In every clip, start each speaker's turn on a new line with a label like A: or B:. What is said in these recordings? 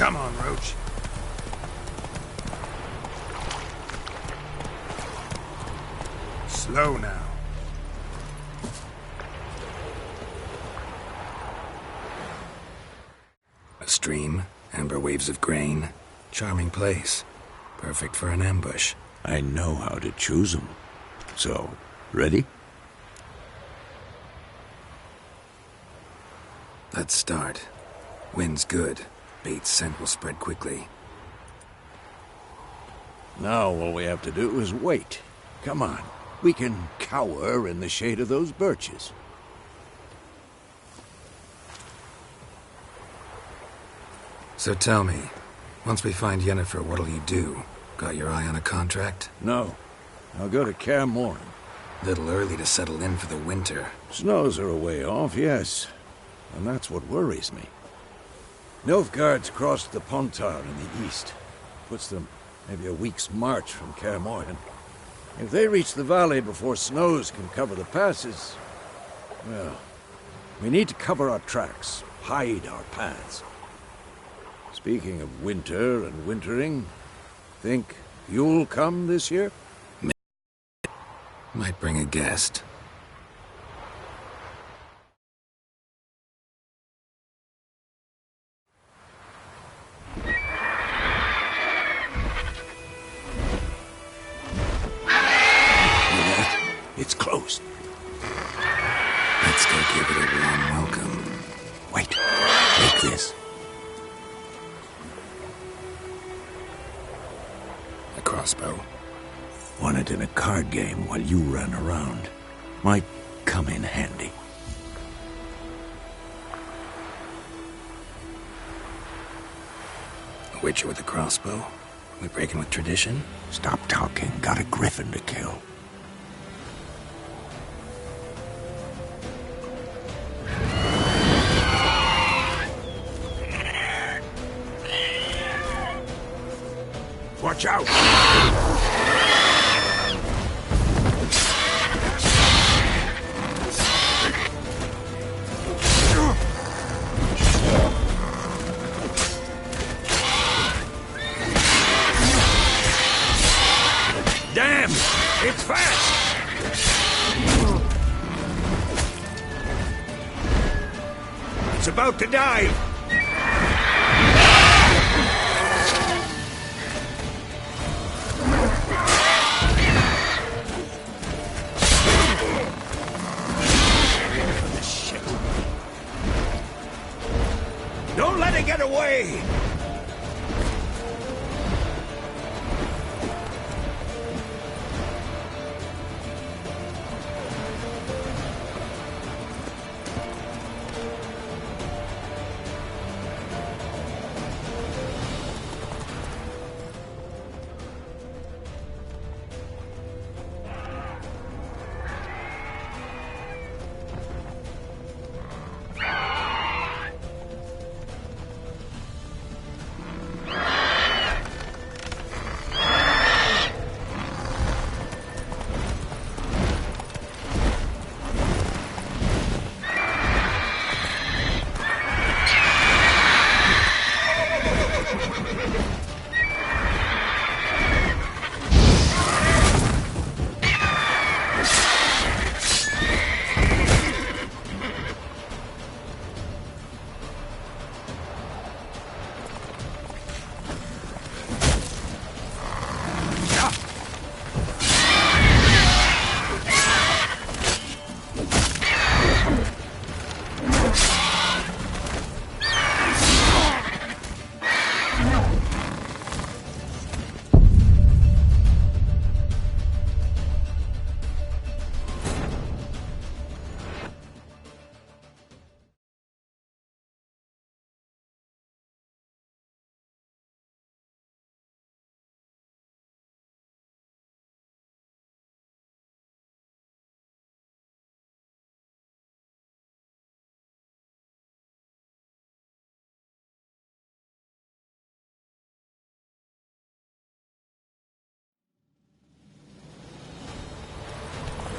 A: Come on, Roach. Slow now.
B: A stream, amber waves of grain. Charming place. Perfect for an ambush.
C: I know how to choose them. So, ready?
B: Let's start. Wind's good. Bait's scent will spread quickly.
C: Now all we have to do is wait. Come on. We can cower in the shade of those birches.
B: So tell me, once we find Yennefer, what'll you do? Got your eye on a contract?
C: No. I'll go to Kaer Morhen.
B: Little early to settle in for the winter.
C: Snows are a way off, yes. And that's what worries me. Nilfgaard's crossed the Pontar in the east. Puts them maybe a week's march from Kaer Morhen. If they reach the valley before snows can cover the passes, well, we need to cover our tracks, hide our paths. Speaking of winter and wintering, think you'll come this year?
B: Might bring a guest.
C: It's close.
B: Let's go give it a warm welcome.
C: Wait, take this.
B: A crossbow.
C: Won it in a card game while you ran around. Might come in handy.
B: A witcher with a crossbow? We breaking with tradition?
C: Stop talking. Got a griffin to kill. Watch out! Damn! It's fast! It's about to dive! Don't let it get away!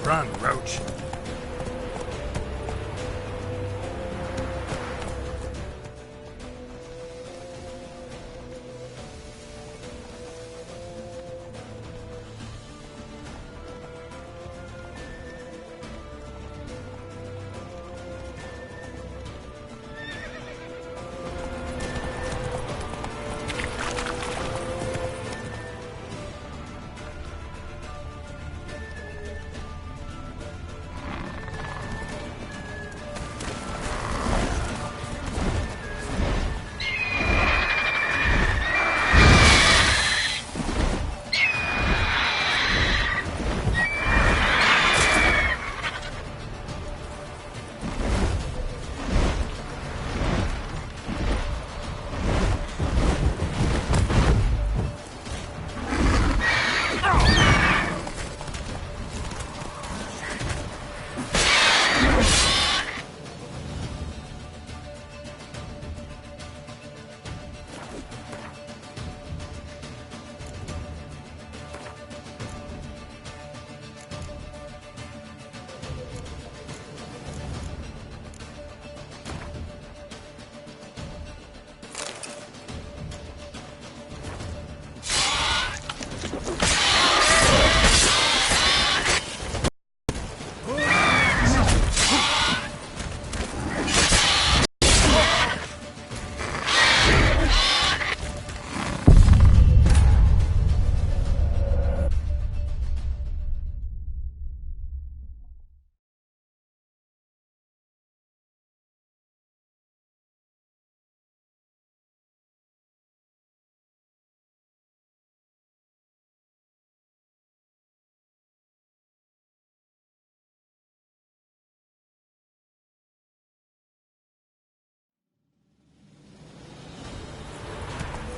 A: Run, Roach.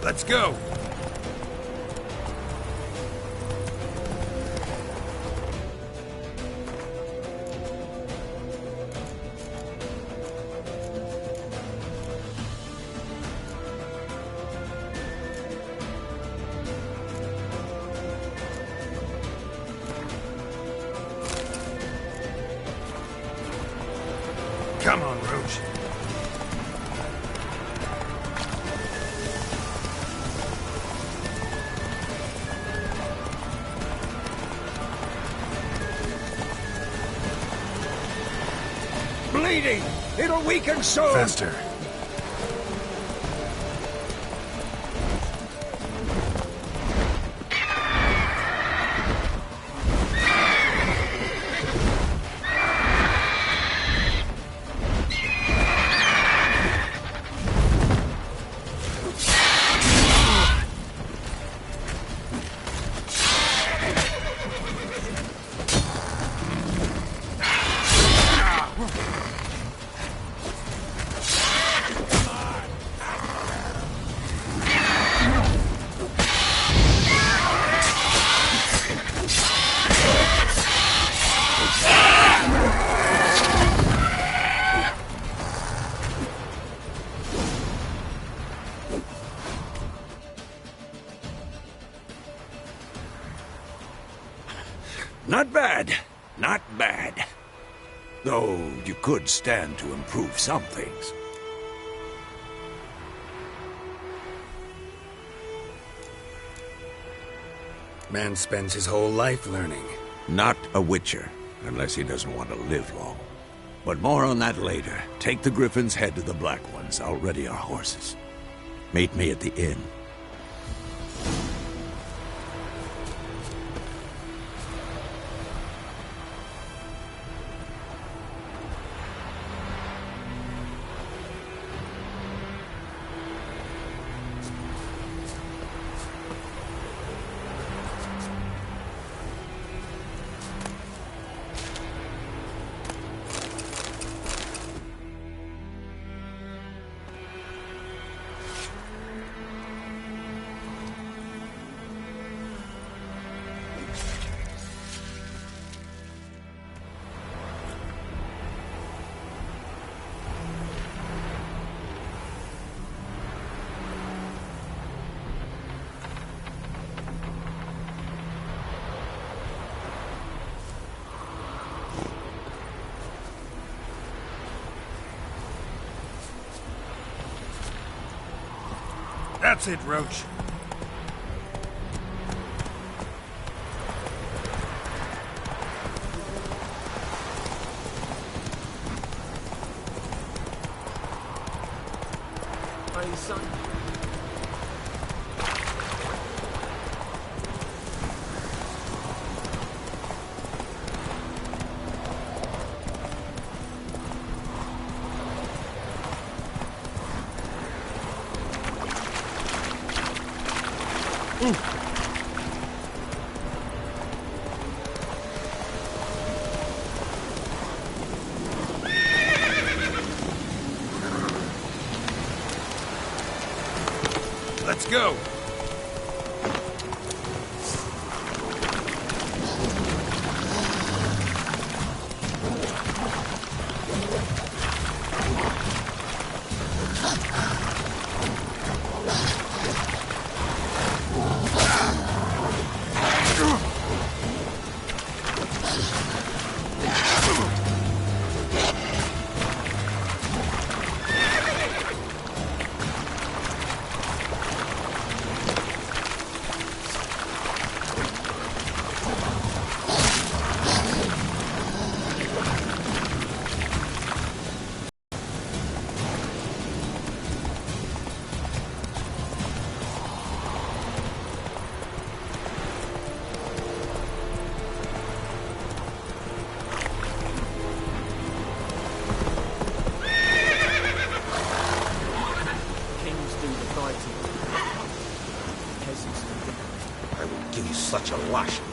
B: Let's go! Come on, Roach.
C: Bleeding! It'll weaken soon!
B: Faster.
C: Not bad. Not bad. Though you could stand to improve some things.
B: Man spends his whole life learning.
C: Not a Witcher, unless he doesn't want to live long. But more on that later. Take the Griffin's head to the Black Ones. I'll ready our horses. Meet me at the inn.
B: That's it, Roach.
A: Hey, son.
B: Let's go!
C: I will give you such a lashing.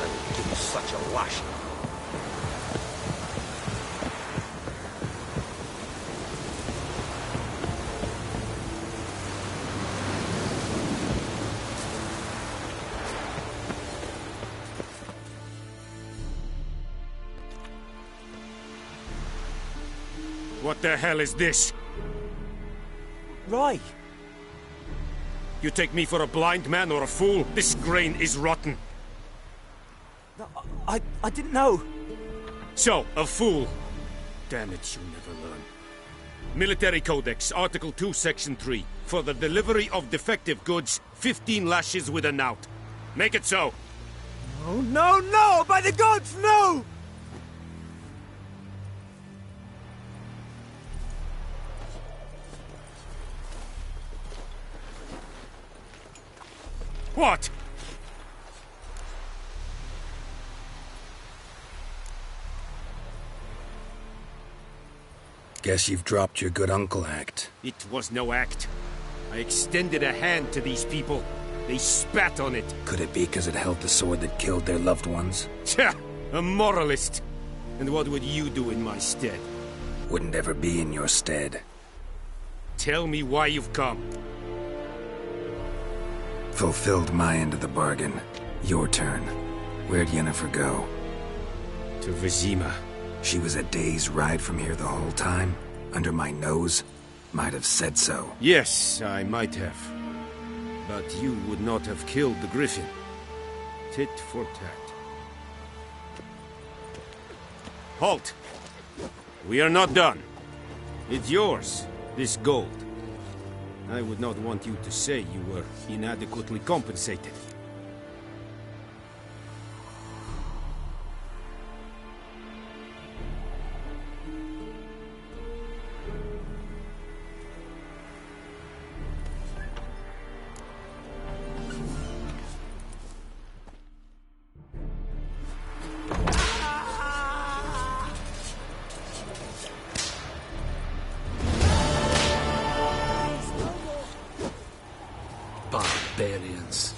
C: I will give you such a lashing.
A: What the hell is this?
D: Rye!
A: You take me for a blind man or a fool? This grain is rotten.
D: No, I didn't know.
A: So, a fool. Damn it, you never learn. Military Codex, Article 2, Section 3. For the delivery of defective goods, 15 lashes with a knout. Make it so.
D: Oh, no, no! By the gods, no!
A: What?
B: Guess you've dropped your good uncle act.
A: It was no act. I extended a hand to these people. They spat on it.
B: Could it be because it held the sword that killed their loved ones?
A: Tja, a moralist. And what would you do in my stead?
B: Wouldn't ever be in your stead.
A: Tell me why you've come.
B: Fulfilled my end of the bargain. Your turn. Where'd Yennefer go?
A: To Vizima.
B: She was a day's ride from here the whole time? Under my nose? Might have said so.
A: Yes, I might have. But you would not have killed the Griffin. Tit for tat. Halt! We are not done. It's yours, this gold. I would not want you to say you were inadequately compensated.
B: Barbarians.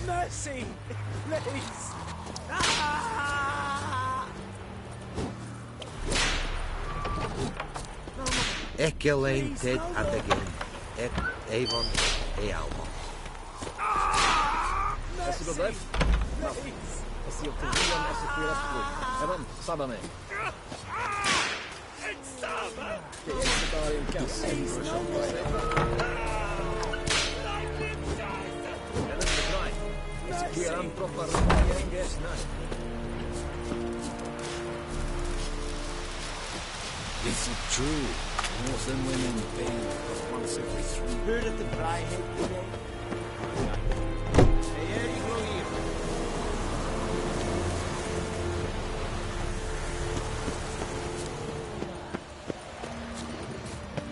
D: Mercy! Please!
E: Echelane Ted Adagen, et Avon Ealma.
D: Mercy!
B: Is it true? Northern women bathe but once every 3
D: Heard of the Bryhead today?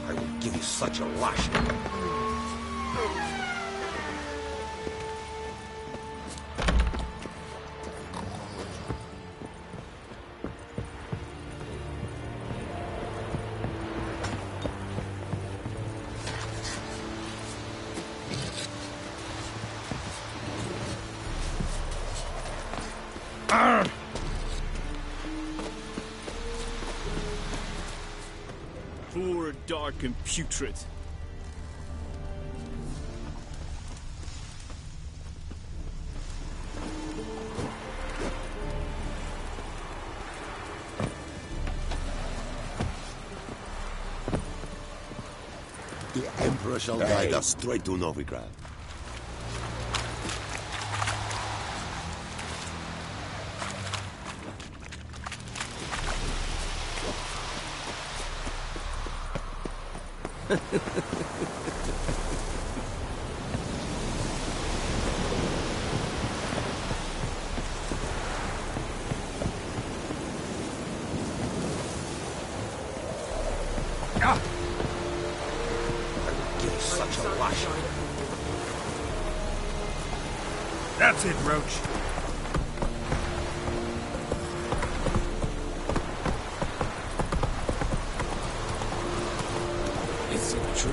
E: I will give you such a lashing.
A: Poor, dark, and putrid.
F: The Emperor shall guide us straight to Novigrad.
E: Give you such a lashing.
B: That's it, Roach. Is it true?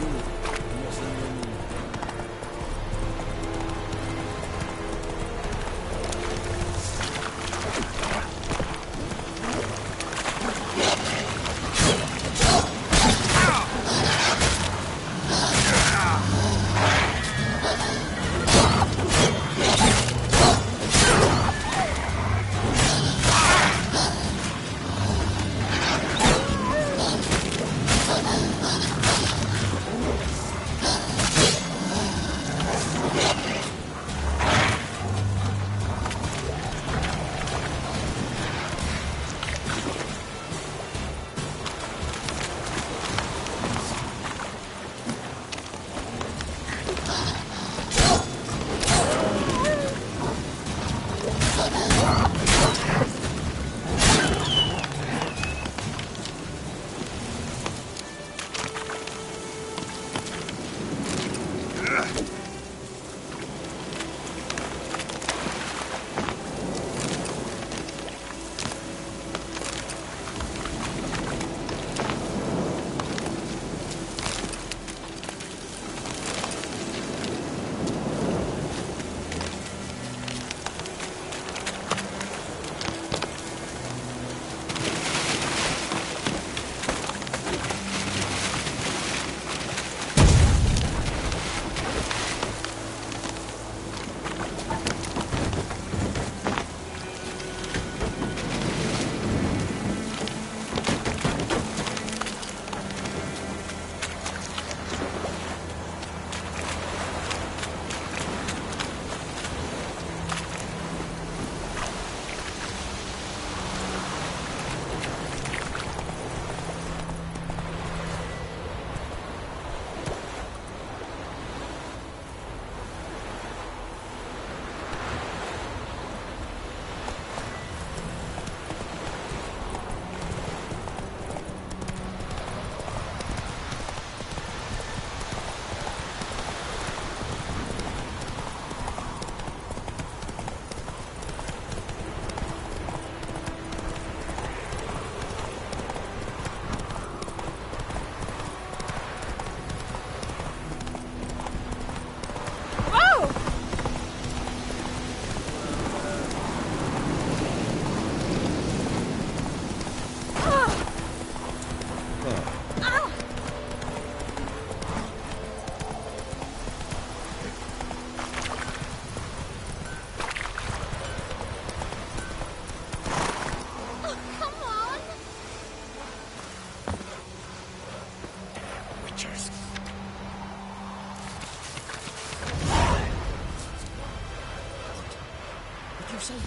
G: say?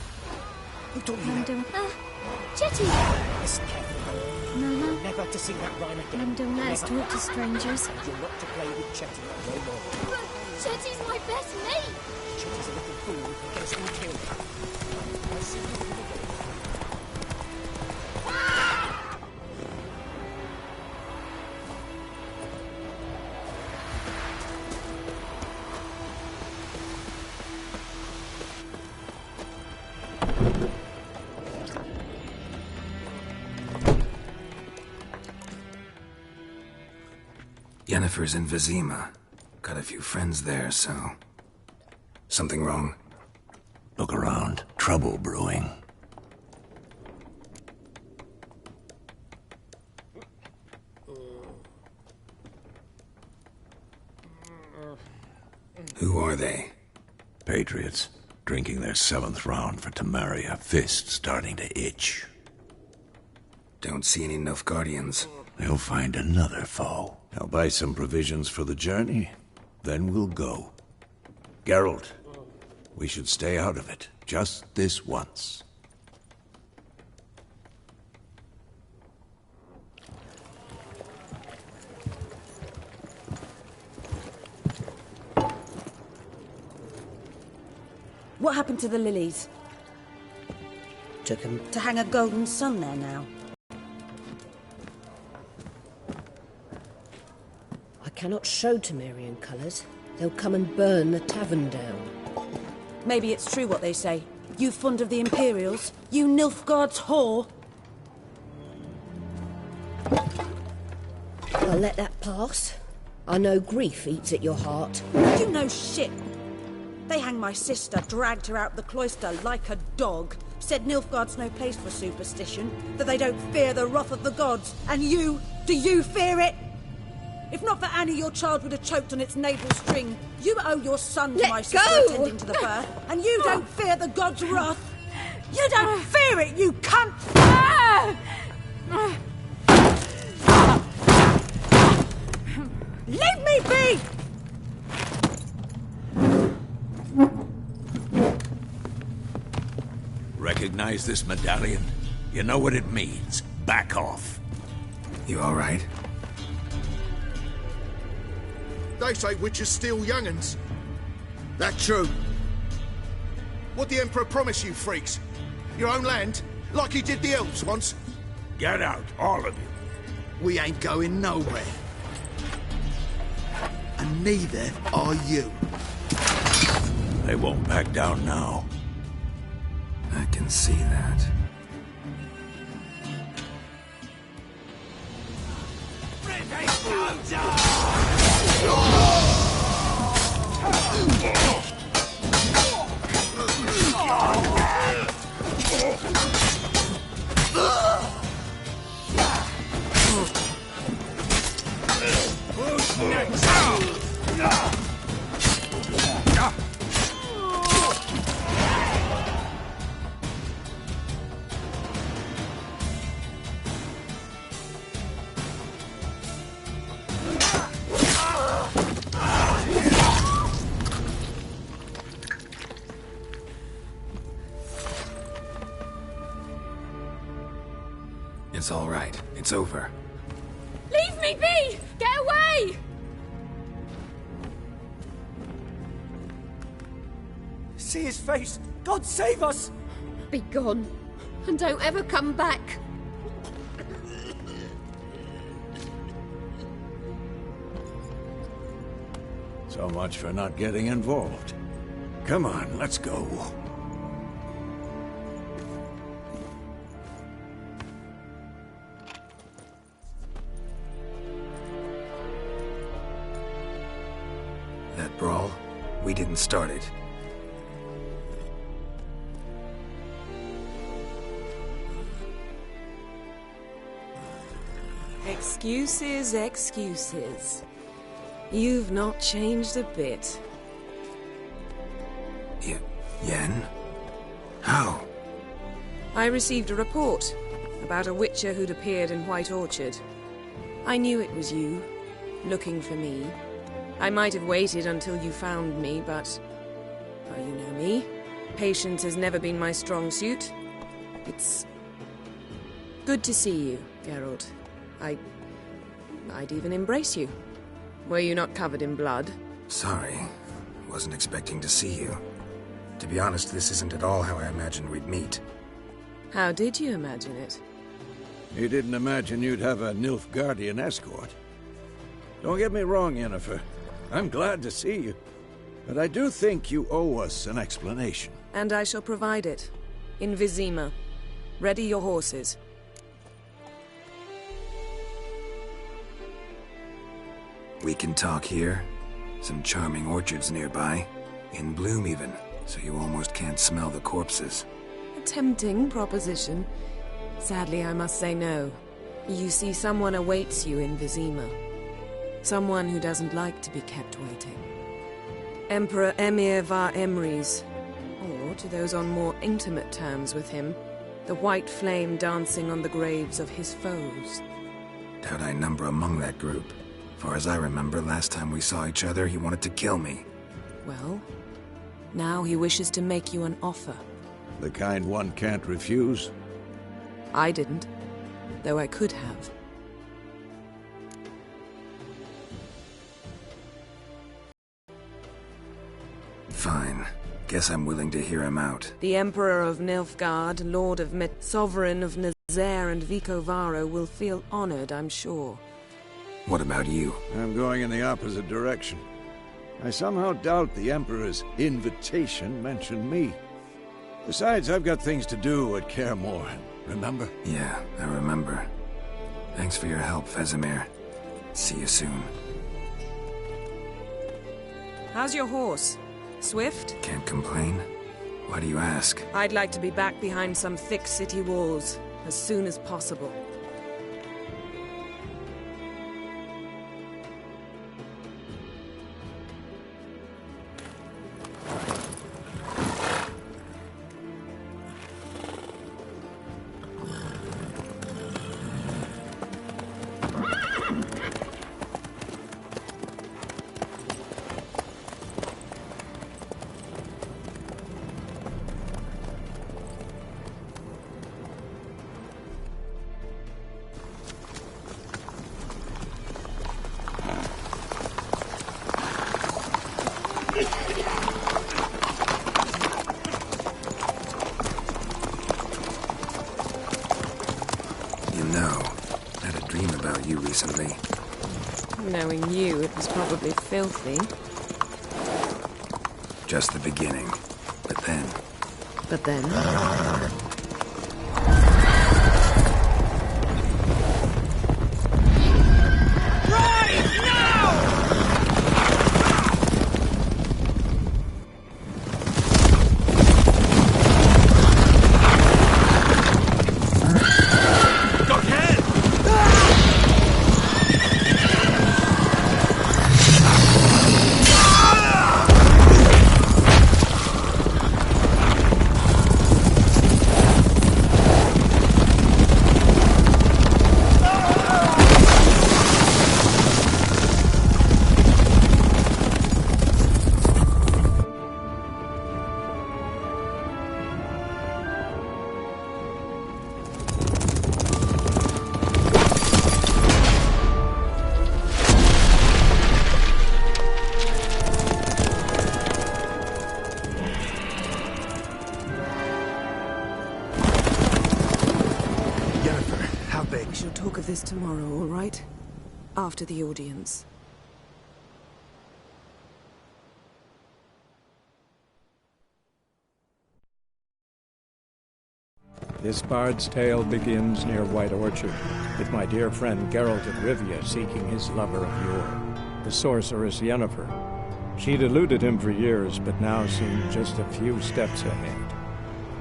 G: Who taught you that?
H: Jetty!
G: Listen carefully.
H: No.
G: Never to sing that rhyme again.
H: Mum, don't let us talk to strangers.
G: And you're not to play with Chetty no more.
H: But Jetty's my best mate!
G: Chetty's a little fool who can get us all killed. I see you.
B: Yennefer's in Vizima. Got a few friends there, so... Something wrong?
C: Look around. Trouble brewing.
B: Who are they?
C: Patriots. Drinking their 7th round for Temeria. Fist starting to itch.
B: Don't see any Nilfgaardians.
C: They'll find another foe. I'll buy some provisions for the journey. Then we'll go. Geralt, we should stay out of it. Just this once.
I: What happened to the lilies?
G: Took him.
I: To hang a golden sun there now.
J: I cannot show Temerian colours. They'll come and burn the tavern down.
I: Maybe it's true what they say. You fond of the Imperials? You Nilfgaard's whore?
J: I'll let that pass. I know grief eats at your heart.
I: You know shit. They hanged my sister, dragged her out the cloister like a dog. Said Nilfgaard's no place for superstition, that they don't fear the wrath of the gods. And you, do you fear it? If not for Annie, your child would have choked on its navel string. You owe your son to my sister attending to the birth, and you don't fear the gods' wrath. You don't fear it, you cunt! Leave me be!
C: Recognize this medallion? You know what it means. Back off.
B: You all right?
F: They say witches steal young'uns. That true? What the Emperor promise you, freaks? Your own land? Like he did the elves once?
C: Get out, all of you.
F: We ain't going nowhere. And neither are you.
C: They won't back down now.
B: I can see that. It's all right. It's over.
H: Leave me be! Get away!
D: See his face! God save us!
J: Be gone, and don't ever come back.
C: So much for not getting involved. Come on, let's go.
B: That brawl, we didn't start it.
K: Excuses, excuses. You've not changed a bit.
B: Yen? How?
K: I received a report about a witcher who'd appeared in White Orchard. I knew it was you, looking for me. I might have waited until you found me, but... well, you know me. Patience has never been my strong suit. It's good to see you, Geralt. I'd even embrace you. Were you not covered in blood?
B: Sorry. Wasn't expecting to see you. To be honest, this isn't at all how I imagined we'd meet.
K: How did you imagine it?
C: You didn't imagine you'd have a Nilfgaardian escort. Don't get me wrong, Yennefer. I'm glad to see you. But I do think you owe us an explanation.
K: And I shall provide it. In Vizima. Ready your horses.
B: We can talk here. Some charming orchards nearby. In bloom even, so you almost can't smell the corpses.
K: A tempting proposition. Sadly, I must say no. You see, someone awaits you in Vizima. Someone who doesn't like to be kept waiting. Emperor Emir var Emreis. Or, to those on more intimate terms with him, the white flame dancing on the graves of his foes.
B: Doubt I number among that group. Far as I remember, last time we saw each other, he wanted to kill me.
K: Well, now he wishes to make you an offer.
C: The kind one can't refuse?
K: I didn't, though I could have.
B: Fine. Guess I'm willing to hear him out.
K: The Emperor of Nilfgaard, Lord of Sovereign of Nazaire and Vicovaro will feel honored, I'm sure.
B: What about you?
C: I'm going in the opposite direction. I somehow doubt the Emperor's invitation mentioned me. Besides, I've got things to do at Kaer Morhen, remember?
B: Yeah, I remember. Thanks for your help, Vesemir. See you soon.
K: How's your horse? Swift?
B: Can't complain. Why do you ask?
K: I'd like to be back behind some thick city walls as soon as possible.
B: Recently.
K: Knowing you, it was probably filthy.
B: Just the beginning. But then...
K: But then? This tomorrow, all right? After the audience.
L: This bard's tale begins near White Orchard, with my dear friend Geralt of Rivia seeking his lover of yore, the sorceress Yennefer. She'd eluded him for years, but now seemed just a few steps ahead.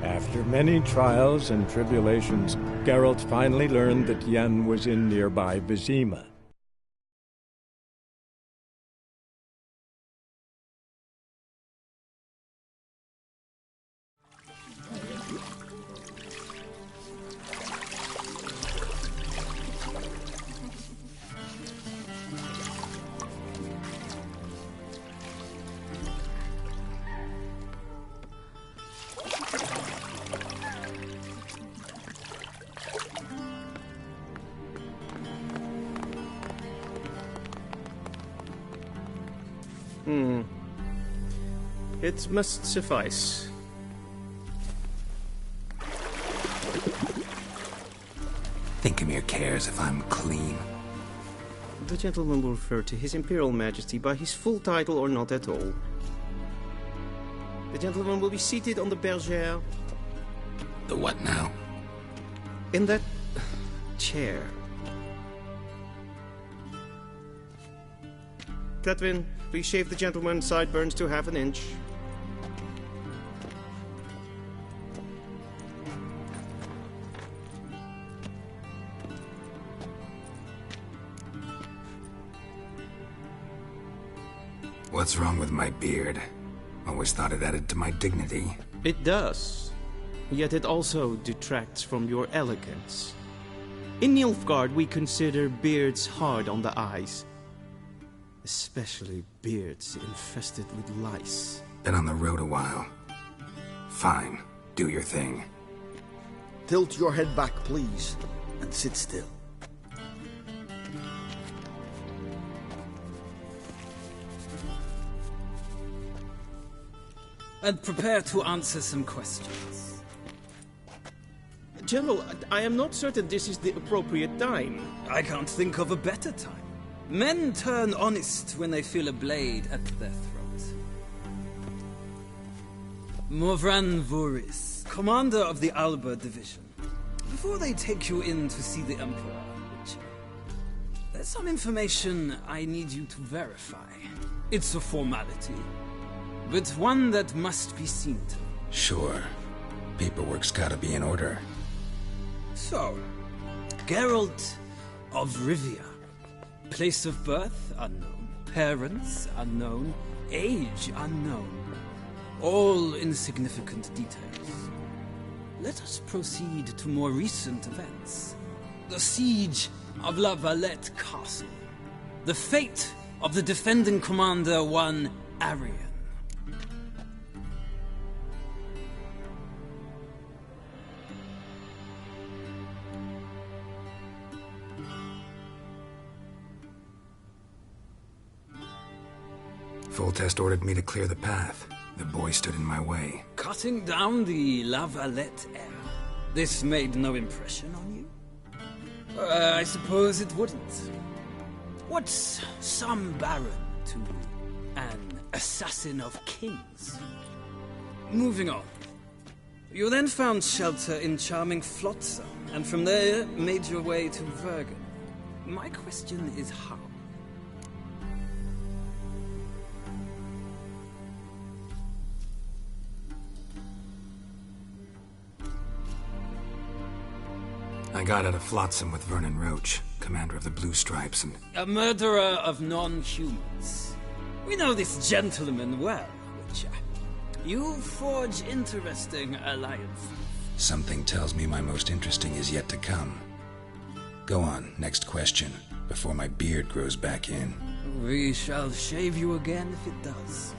L: After many trials and tribulations, Geralt finally learned that Yen was in nearby Vizima.
M: It must suffice.
B: Thinkamere cares if I'm clean.
M: The gentleman will refer to His Imperial Majesty by his full title or not at all. The gentleman will be seated on the bergère.
B: The what now?
M: In that chair. Cletwin, please shave the gentleman's sideburns to ½ inch.
B: What's wrong with my beard? Always thought it added to my dignity.
M: It does. Yet it also detracts from your elegance. In Nilfgaard, we consider beards hard on the eyes. Especially beards infested with lice.
B: Been on the road a while. Fine. Do your thing.
F: Tilt your head back, please, and sit still.
N: And prepare to answer some questions.
M: General, I am not certain this is the appropriate time.
N: I can't think of a better time. Men turn honest when they feel a blade at their throat. Morvran Voorhis, commander of the Alba Division. Before they take you in to see the Emperor, there's some information I need you to verify. It's a formality, but one that must be seen to.
B: Sure. Paperwork's gotta be in order.
N: So, Geralt of Rivia. Place of birth unknown. Parents unknown. Age unknown. All insignificant details. Let us proceed to more recent events. The siege of La Valette Castle. The fate of the defending commander, one Arian.
B: Foltest ordered me to clear the path. The boy stood in my way.
N: Cutting down the La Valette heir. This made no impression on you? I suppose it wouldn't. What's some baron to an assassin of kings? Moving on. You then found shelter in charming Flotsam, and from there made your way to Vergen. My question is how?
B: I got out of Flotsam with Vernon Roach, commander of the Blue Stripes, and...
N: A murderer of non-humans. We know this gentleman well, Witcher. You forge interesting alliances.
B: Something tells me my most interesting is yet to come. Go on, next question, before my beard grows back in.
N: We shall shave you again if it does.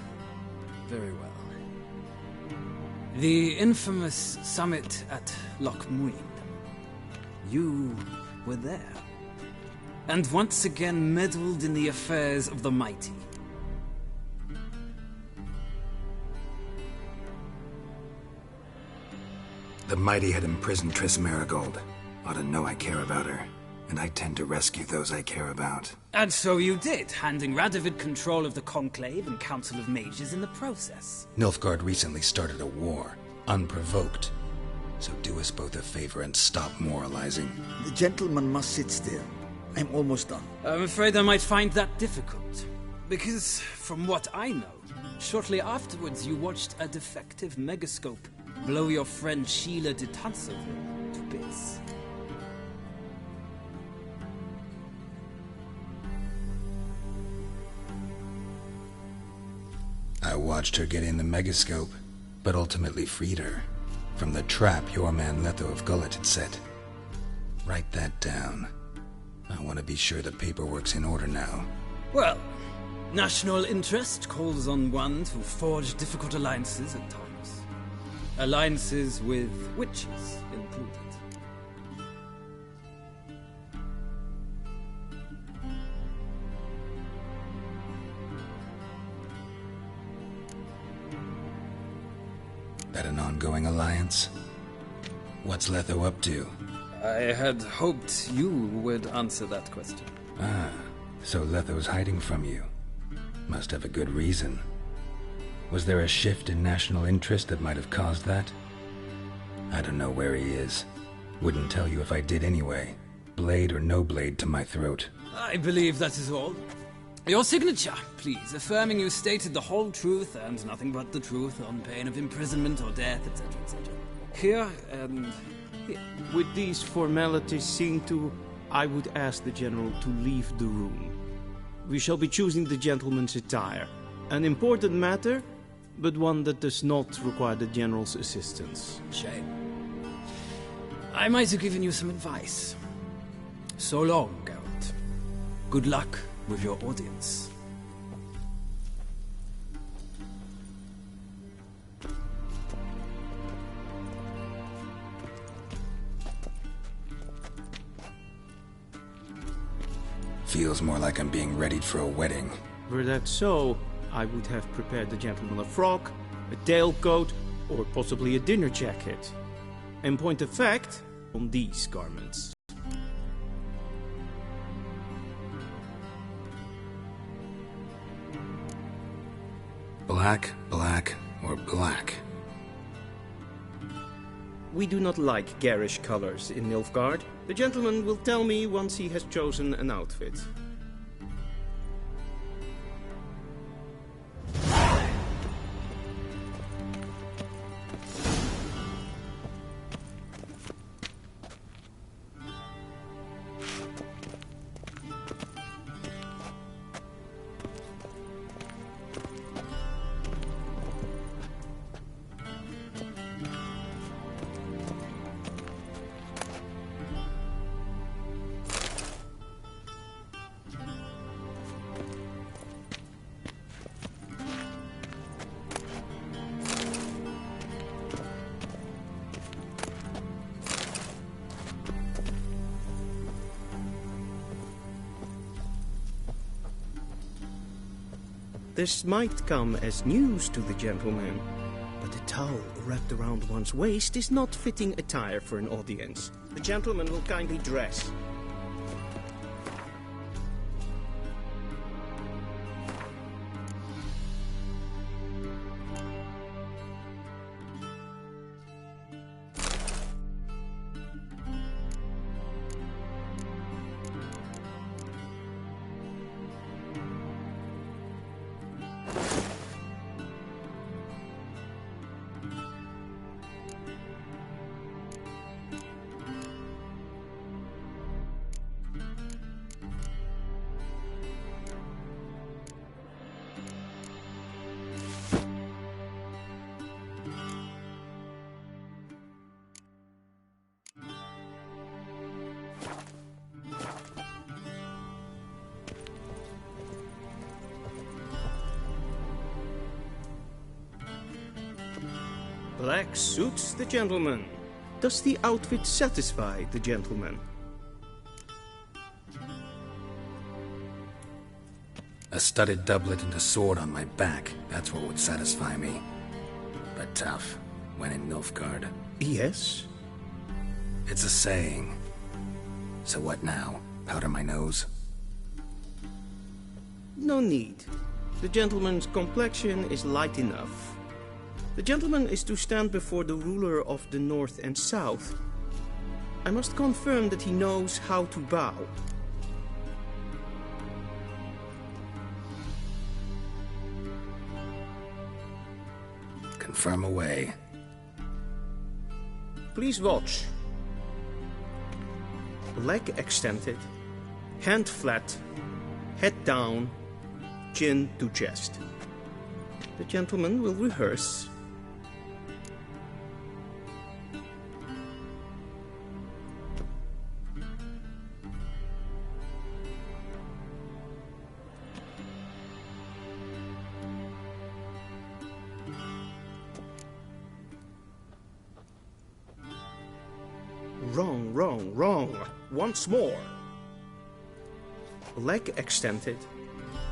N: Very well. The infamous summit at Loch Muin. You were there, and once again meddled in the affairs of the mighty.
B: The mighty had imprisoned Triss Merigold. Ought to know I care about her, and I tend to rescue those I care about.
N: And so you did, handing Radovid control of the Conclave and Council of Mages in the process.
B: Nilfgaard recently started a war, unprovoked. So do us both a favor and stop moralizing.
F: The gentleman must sit still. I'm almost done.
N: I'm afraid I might find that difficult. Because, from what I know, shortly afterwards you watched a defective megascope blow your friend Sheila de Tanserville to bits.
B: I watched her get in the megascope, but ultimately freed her. From the trap your man Letho of Gullet had set. Write that down. I want to be sure the paperwork's in order now.
N: Well, national interest calls on one to forge difficult alliances at times. Alliances with witches included.
B: That an ongoing alliance? What's Letho up to?
N: I had hoped you would answer that question.
B: Ah, so Letho's hiding from you. Must have a good reason. Was there a shift in national interest that might have caused that? I don't know where he is. Wouldn't tell you if I did anyway. Blade or no blade to my throat.
N: I believe that is all. Your signature, please, affirming you stated the whole truth and nothing but the truth on pain of imprisonment or death, etc., etc. Here, and here.
M: With these formalities seen to, I would ask the General to leave the room. We shall be choosing the gentleman's attire. An important matter, but one that does not require the General's assistance.
N: Shame. I might have given you some advice. So long, Geralt. Good luck with your audience.
B: Feels more like I'm being readied for a wedding.
M: Were that so, I would have prepared the gentleman a frock, a tailcoat, or possibly a dinner jacket. In point of fact, on these garments.
B: Black, black, or black?
M: We do not like garish colors in Nilfgaard. The gentleman will tell me once he has chosen an outfit. This might come as news to the gentleman, but a towel wrapped around one's waist is not fitting attire for an audience. The gentleman will kindly dress. Black suits the gentleman. Does the outfit satisfy the gentleman?
B: A studded doublet and a sword on my back, that's what would satisfy me. But tough, when in Nilfgaard.
M: Yes?
B: It's a saying. So what now? Powder my nose?
M: No need. The gentleman's complexion is light enough. The gentleman is to stand before the ruler of the North and South. I must confirm that he knows how to bow.
B: Confirm away.
M: Please watch. Leg extended, hand flat, head down, chin to chest. The gentleman will rehearse. Wrong, wrong, wrong. Once more. Leg extended,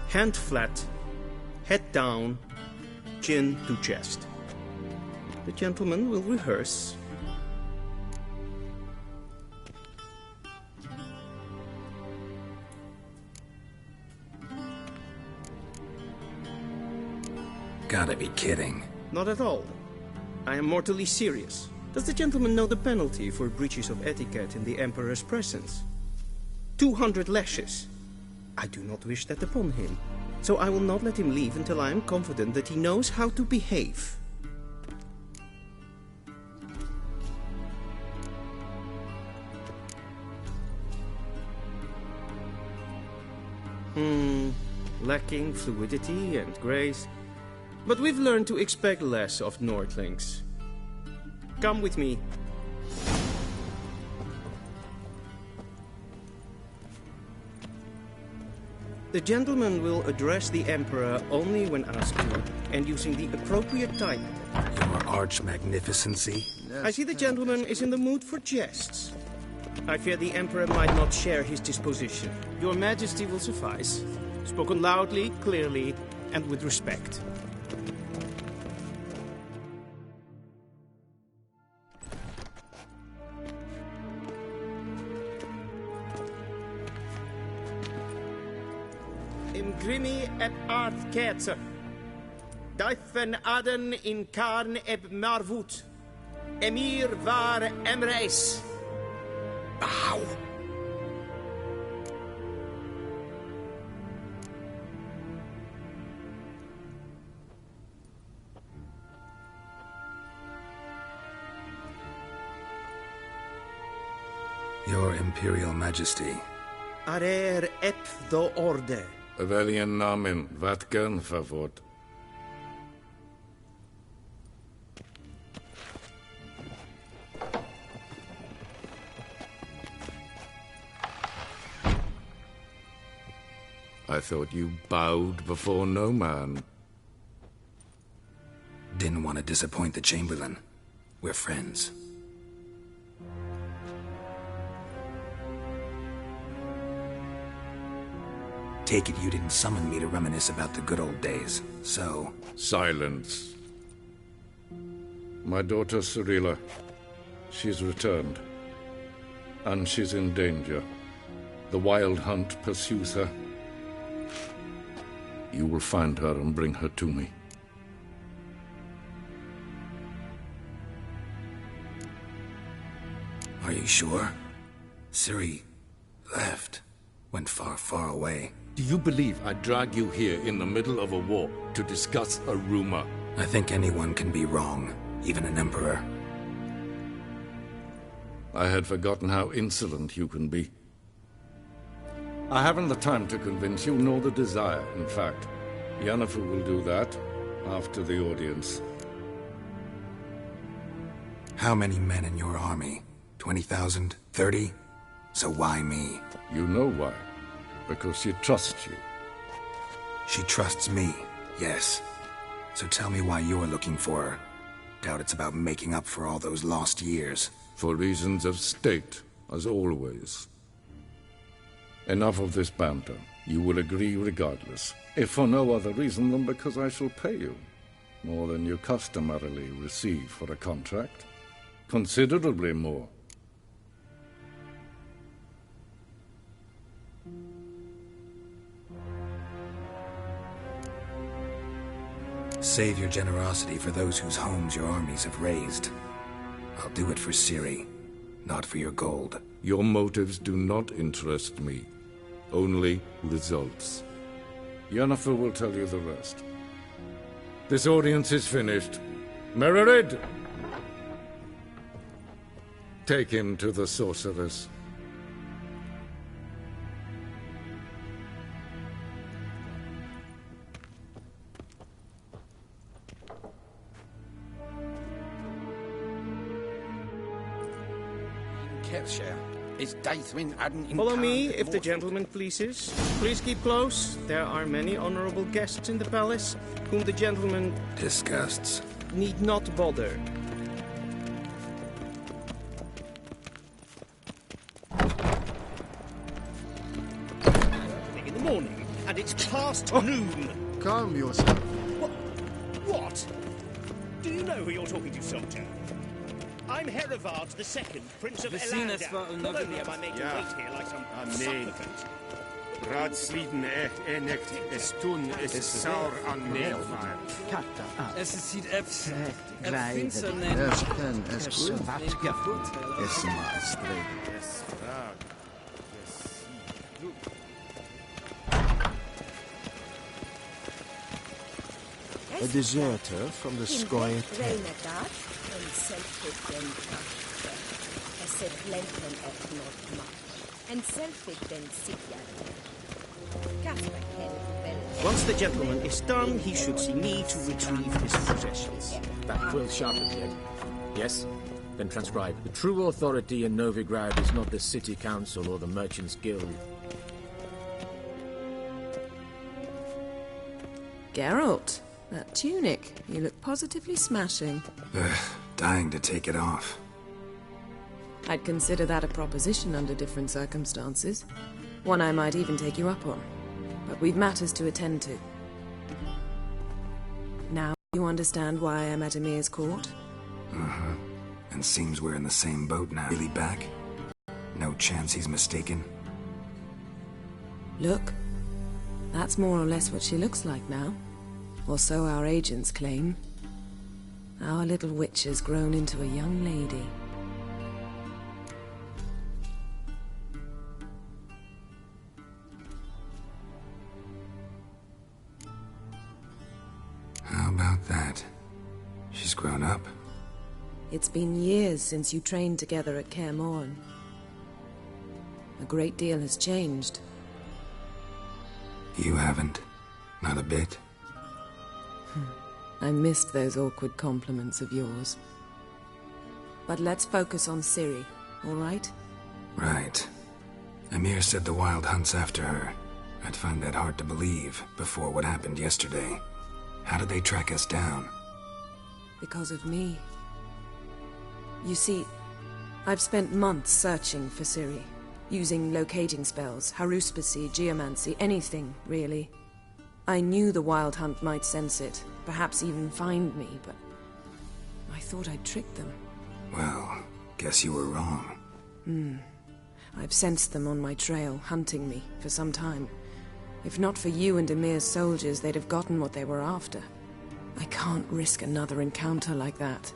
M: hand flat, head down, chin to chest. the gentleman will rehearse.
B: Gotta be kidding.
M: Not at all. I am mortally serious. Does the gentleman know the penalty for breaches of etiquette in the Emperor's presence? 200 lashes. I do not wish that upon him, so I will not let him leave until I am confident that he knows how to behave. Lacking fluidity and grace. But we've learned to expect less of Nordlings. Come with me. The gentleman will address the Emperor only when asked to, and using the appropriate title.
B: Your arch-magnificency?
M: I see the gentleman is in the mood for jests. I fear the Emperor might not share his disposition. Your Majesty will suffice. Spoken loudly, clearly, and with respect. Imgrimi eb ard ketzer. Daifen aden in karn eb marvut. Emir var emreis.
B: Ow! Your Imperial Majesty.
M: Arer ep do orde.
O: Veljen namen, vatkan favot. I thought you bowed before no man.
B: Didn't want to disappoint the Chamberlain. We're friends. Take it you didn't summon me to reminisce about the good old days, so...
O: Silence. My daughter Cirilla, she's returned. And she's in danger. The Wild Hunt pursues her. You will find her and bring her to me.
B: Are you sure? Ciri left. Went far, far away.
O: Do you believe I'd drag you here in the middle of a war to discuss a rumor?
B: I think anyone can be wrong, even an emperor.
O: I had forgotten how insolent you can be. I haven't the time to convince you, nor the desire, in fact. Yennefer will do that after the audience.
B: How many men in your army? 20,000? 30? So why me?
O: You know why. Because she trusts you.
B: She trusts me, yes. So tell me why you're looking for her. Doubt it's about making up for all those lost years.
O: For reasons of state, as always. Enough of this banter. You will agree regardless. If for no other reason than because I shall pay you. More than you customarily receive for a contract. Considerably more.
B: Save your generosity for those whose homes your armies have razed. I'll do it for Ciri, not for your gold.
O: Your motives do not interest me. Only results. Yennefer will tell you the rest. This audience is finished. Mererid! Take him to the sorceress.
M: Follow me, if the gentleman pleases. Please keep close. There are many honorable guests in the palace, whom the gentleman...
B: disgusts.
M: ...need not bother. In the morning, and it's past noon.
F: Calm yourself.
M: What?
P: Do you know who you're talking to, soldier? I'm Herivard II, Prince of Elandar. Not only am I made to wait here like some supplicant.
A: Raadsliden echt estun is saur an neelvaar.
N: Es ziet efs.
Q: Es kan es swatka. Es maastre. A deserter from the Skoye
P: Once the gentleman is done, he should see me to retrieve his possessions.
R: That quill sharpened yet? Yes? Then transcribe. The true authority in Novigrad is not the City Council or the Merchants' Guild.
K: Geralt, that tunic. You look positively smashing.
B: Dying to take it off.
K: I'd consider that a proposition under different circumstances. One I might even take you up on. But we've matters to attend to. Now you understand why I'm at Emir's court?
B: Uh-huh. And seems we're in the same boat now. Really back? No chance he's mistaken?
K: Look. That's more or less what she looks like now. Or so our agents claim. Our little witch has grown into a young lady.
B: How about that? She's grown up?
K: It's been years since you trained together at Kaer Morhen. A great deal has changed.
B: You haven't? Not a bit?
K: I missed those awkward compliments of yours. But let's focus on Ciri, all right?
B: Right. Emir said the Wild Hunt's after her. I'd find that hard to believe before what happened yesterday. How did they track us down?
K: Because of me. You see, I've spent months searching for Ciri, using locating spells, haruspicy, geomancy, anything, really. I knew the Wild Hunt might sense it, perhaps even find me, but I thought I'd tricked them.
B: Well, guess you were wrong.
K: I've sensed them on my trail, hunting me, for some time. If not for you and Emir's soldiers, they'd have gotten what they were after. I can't risk another encounter like that.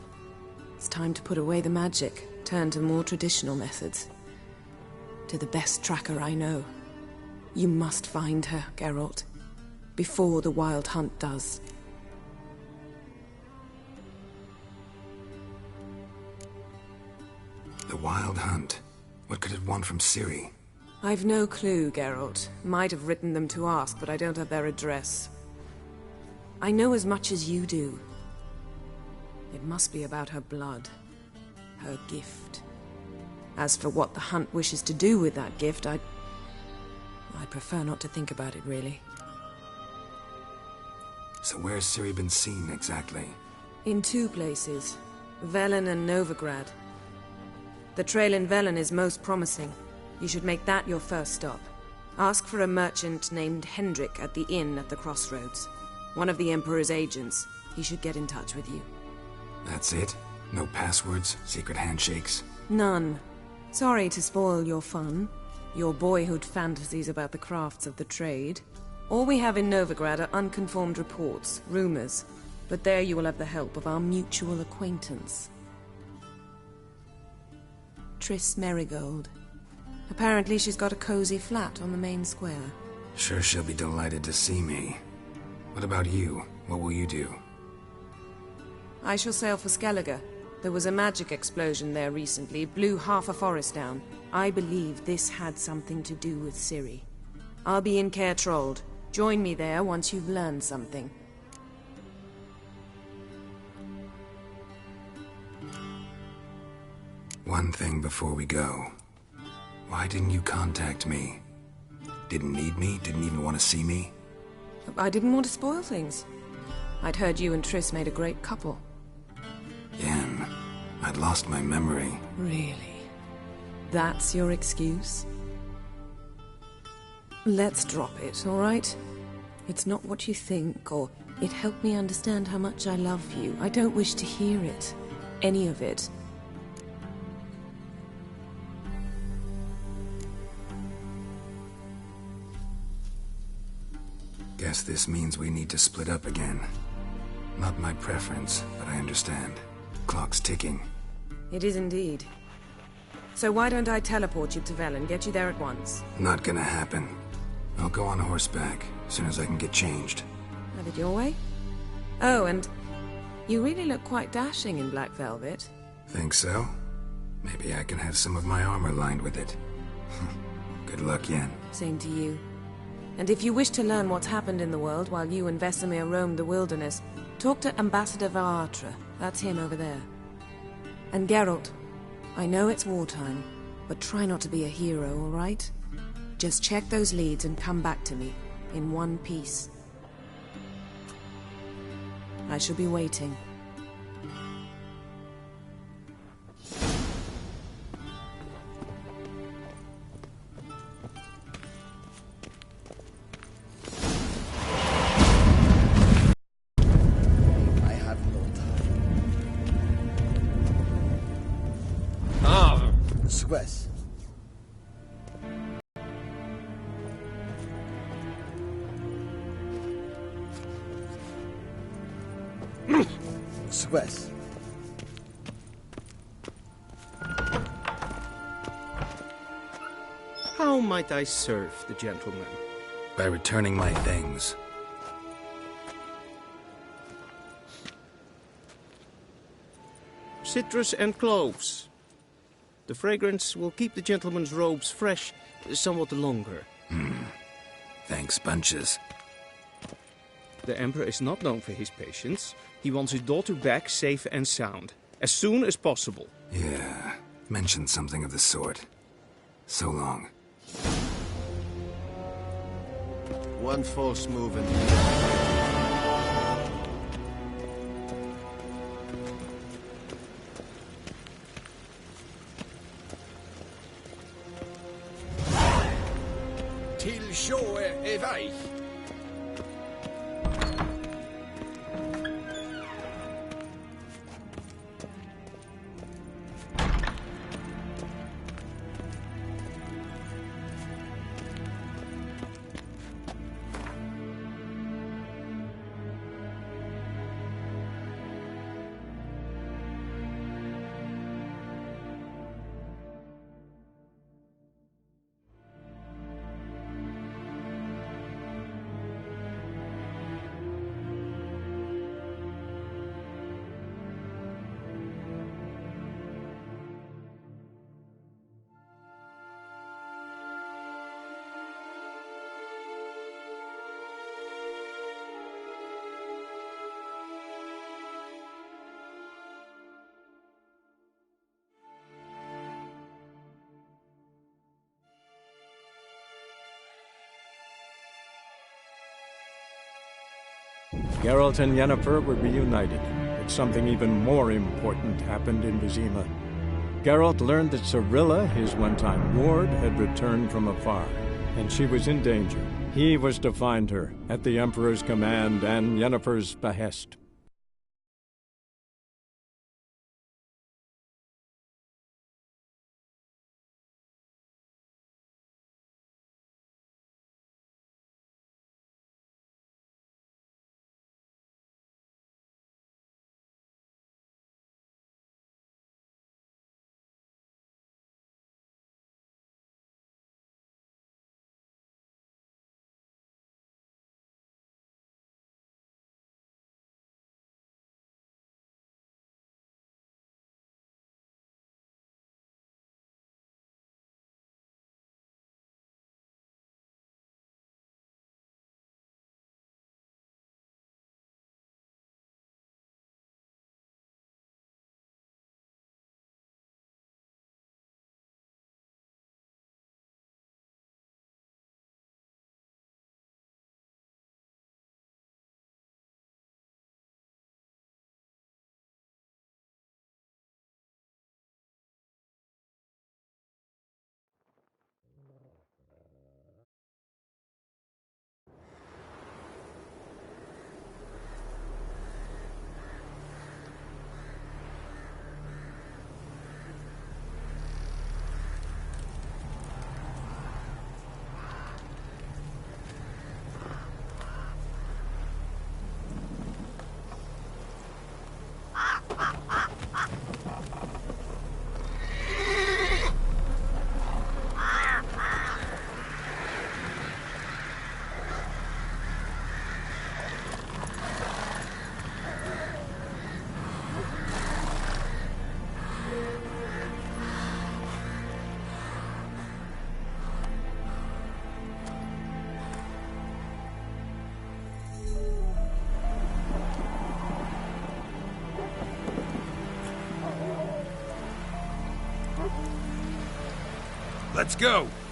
K: It's time to put away the magic, turn to more traditional methods. To the best tracker I know. You must find her, Geralt. Before the Wild Hunt does.
B: The Wild Hunt? What could it want from Ciri?
K: I've no clue, Geralt. Might have written them to ask, but I don't have their address. I know as much as you do. It must be about her blood. Her gift. As for what the Hunt wishes to do with that gift, I'd prefer not to think about it, really.
B: So where's Ciri been seen, exactly?
K: In two places. Velen and Novigrad. The trail in Velen is most promising. You should make that your first stop. Ask for a merchant named Hendrik at the inn at the crossroads. One of the Emperor's agents. He should get in touch with you.
B: That's it? No passwords? Secret handshakes?
K: None. Sorry to spoil your fun. Your boyhood fantasies about the crafts of the trade. All we have in Novigrad are unconfirmed reports, rumors. But there you will have the help of our mutual acquaintance. Triss Merigold. Apparently she's got a cozy flat on the main square.
B: Sure she'll be delighted to see me. What about you? What will you do?
K: I shall sail for Skellige. There was a magic explosion there recently, blew half a forest down. I believe this had something to do with Ciri. I'll be in Caer Trolde. Join me there once you've learned something.
B: One thing before we go. Why didn't you contact me? Didn't need me? Didn't even want to see me?
K: I didn't want to spoil things. I'd heard you and Triss made a great couple.
B: Yen, I'd lost my memory.
K: Really? That's your excuse? Let's drop it, all right? It's not what you think, or It helped me understand how much I love you. I don't wish to hear it. Any of it.
B: Guess this means we need to split up again. Not my preference, but I understand. Clock's ticking.
K: It is indeed. So why don't I teleport you to Vel and get you there at once?
B: Not gonna happen. I'll go on horseback, as soon as I can get changed.
K: Have it your way? Oh, and you really look quite dashing in black velvet.
B: Think so? Maybe I can have some of my armor lined with it. Good luck, Yen.
K: Same to you. And if you wish to learn what's happened in the world while you and Vesemir roamed the wilderness, talk to Ambassador Varatra. That's him over there. And Geralt, I know it's wartime, but try not to be a hero, all right? Just check those leads and come back to me, in one piece. I shall be waiting.
Q: I have no time. Ah, Swess. Swess.
M: How might I serve the gentleman?
B: By returning my things.
M: Citrus and cloves. The fragrance will keep the gentleman's robes fresh somewhat longer.
B: Thanks, bunches.
M: The Emperor is not known for his patience. He wants his daughter back safe and sound, as soon as possible.
B: Yeah, mentioned something of the sort. So long.
Q: One false move and...
E: Till sjå är väg.
L: Geralt and Yennefer were reunited, but something even more important happened in Vizima. Geralt learned that Cirilla, his one-time ward, had returned from afar, and she was in danger. He was to find her, at the Emperor's command and Yennefer's behest.
C: Let's go!